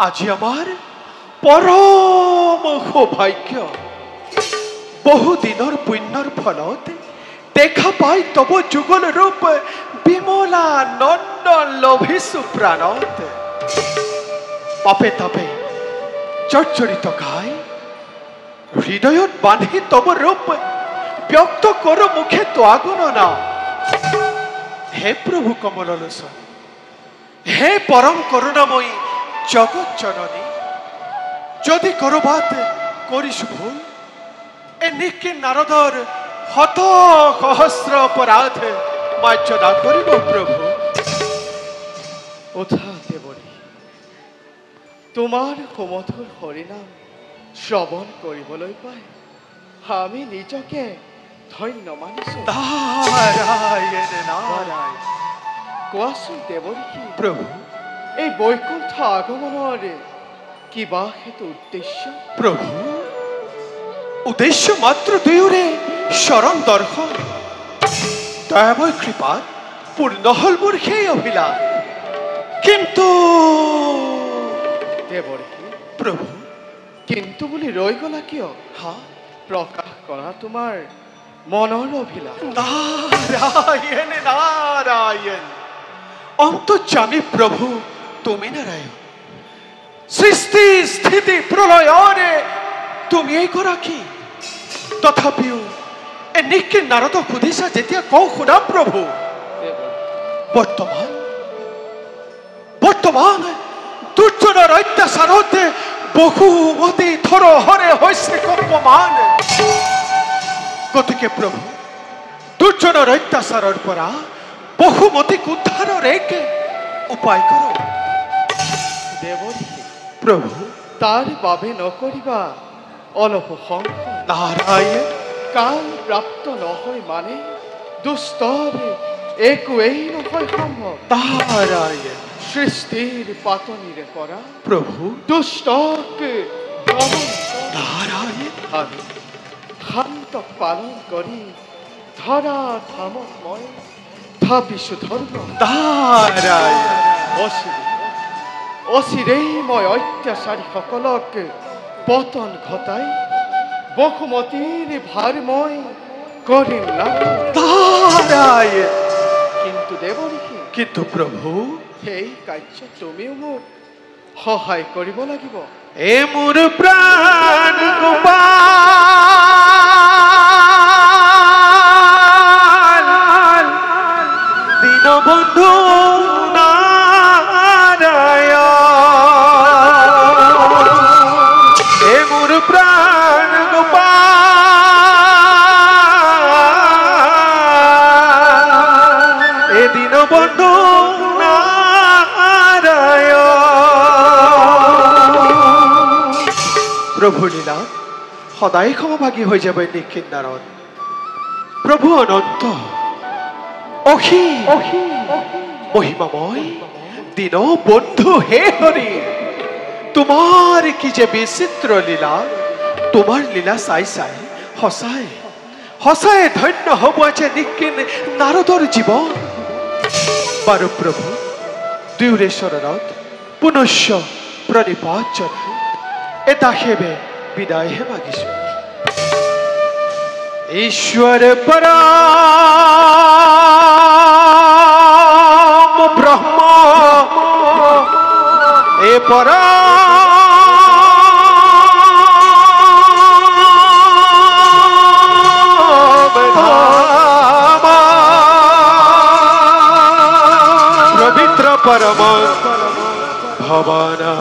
আজি আমার পরম সৌভাগ্য বহুদিনের পুণ্যর ফলতে দেখা পাই তব যুগল রূপ বিমলা নন্দন লভিসু প্রাণত পাপে তাপে চর্চরিত গাই হৃদয়ত বাঁধি তব রূপ ব্যক্ত কর মুখে তো আগুন না হে প্রভু কমল লোচন হে পরম করুণাময়ী জগৎ জননী যদি করবাত করিস ভুল এ নিকে নারদর হত সহস্র অপরাধ মার্জনা করিব প্রভু ওঠা দেবনী তোমাৰ সুমধুৰ হৰিনাম শ্ৰৱণ কৰিবলৈ পাই আমি নিজকে ধন্য মানিছো নারায়ণ নারায়ণ কোৱাচোন দেৱনী প্রভু এই বৈকুণ্ঠ আগমনৰ কিবা হেতু উদ্দেশ্য প্রভু উদ্দেশ্য মাত্র দুয়োরে শরণ দর্শন দয়াময় কৃপাত পূর্ণ হল মোর সেই অভিলাষ কিন্তু দেৱনী প্রভু কিন্তু বুলি ৰৈ গলা কিয় হা প্ৰকাশ কৰা তোমাৰ মনৰ অভিলাষ নারায়ণ নারায়ণ অন্তর্যামী প্রভু তুমি নারায়ণ সৃষ্টি স্থিতি প্রলয়রে তুমি এই গৰাকী তথাপিও এ নিকে নারদ সুধিছা যেতিয়া কওঁ শুনা প্রভু বর্তমান বর্তমান দুৰ্জনৰ অত্যাচাৰতে বহুমতি থৰহৰে হৈছে কম্পমান গতিকে প্রভু দুৰ্জনৰ অত্যাচাৰৰ পৰা বহুমতিক উদ্ধাৰৰ এক উপায় কৰ দেৱনী প্রভু তাৰ বাবে নকৰিবা অলপ সংশয় নারায়ণ কাল প্ৰাপ্ত নহয় মানে দুষ্টৰে একোৱেই নহয় সম্ভৱ নারায়ণ সৃষ্টিৰ পাতনিৰে পৰা প্রভু দুষ্টকে দমন নারায়ণ আৰু শান্ত পালন কৰি ধৰা ধামক মই ভাবিছোঁ ধৰ্ম নারায়ণ অচিৰেই মই অত্যাচাৰীসকলক পতন ঘটাই বসুমতীৰ ভাৰ মই কৰিম নারায়ণ কিন্তু দেৱঋষি কিন্তু প্রভু সেই কাৰ্য তুমিও মোক সহায় কৰিব লাগিব এ মোর প্রাণ গোপাল দীনবন্ধু নারায়ণ এ মোর প্রাণ গোপাল এ দীনবন্ধু প্রভু লীলা সদায় সমভাগী হৈ যাব নিক্ষিণ নাৰদ প্রভু অনন্ত অসীম মহিমাময় দীন বন্ধু হে হরি তোমার কি যে বিচিত্র লীলা তোমার লীলা চাই চাই সঁচাই সঁচাই ধন্য হব যে নিক্ষিণ নাৰদৰ জীৱন বাৰু প্রভু দুয়োৰে চৰণত পুনশ্চ প্ৰণিপাত জনাই এটা সেবে বিদায় হে মাগিছো ঈশ্বর পরম ব্রহ্ম এ পবিত্র পরম ভবনা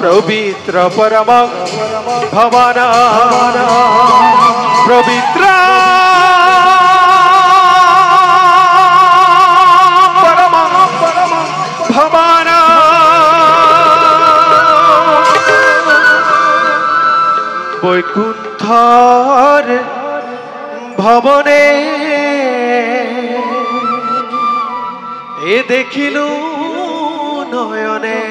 পবিত্র পরম ভবনা পবিত্র পরম ভবনা বৈকুণ্ঠর ভবনে এ দেখিলু নয়নে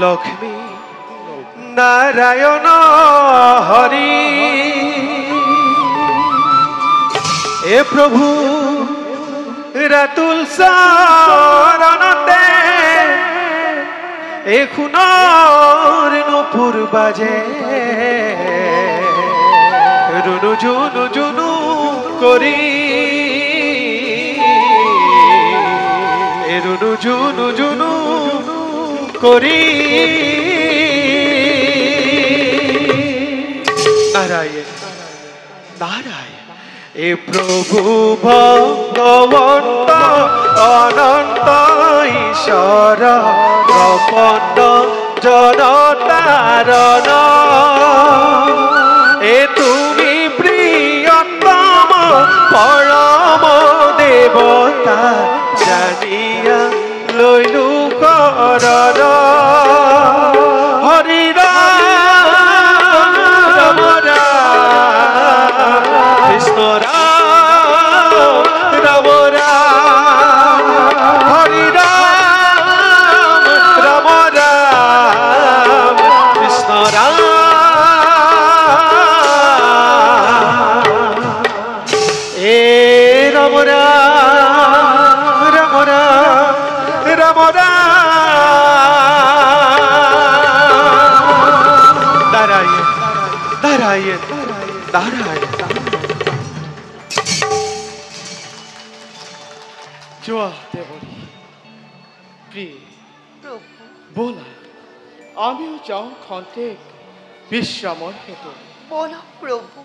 লক্ষ্মী নারায়ণ হরি এ প্রভু রাতুল শরণতে এ খুনার নূপুর বাজে রুনু জুনু জুনু করি রুনু জুনু জুনু করি নারায়ণ নারায়ণ এ প্রভু ভগবন্ত অনন্ত ঈশ্বর প্রপন্ন জনতারণ এ তুমি প্রিয়তম পরম দেবতা জানিয়া লইলু করণ হরি রাম রাম রাম কৃষ্ণ রাম রাম রাম হরি রাম রাম রাম কৃষ্ণ রাম এ রাম রাম রাম রাম রাম নারায়ণ নারায়ণ নারায়ণ যোৱা দেৱৰী প্ৰিয় প্রভু ব'লা আমিও যাওঁ খন্তেক বিশ্ৰামৰ হেতু বলো প্রভু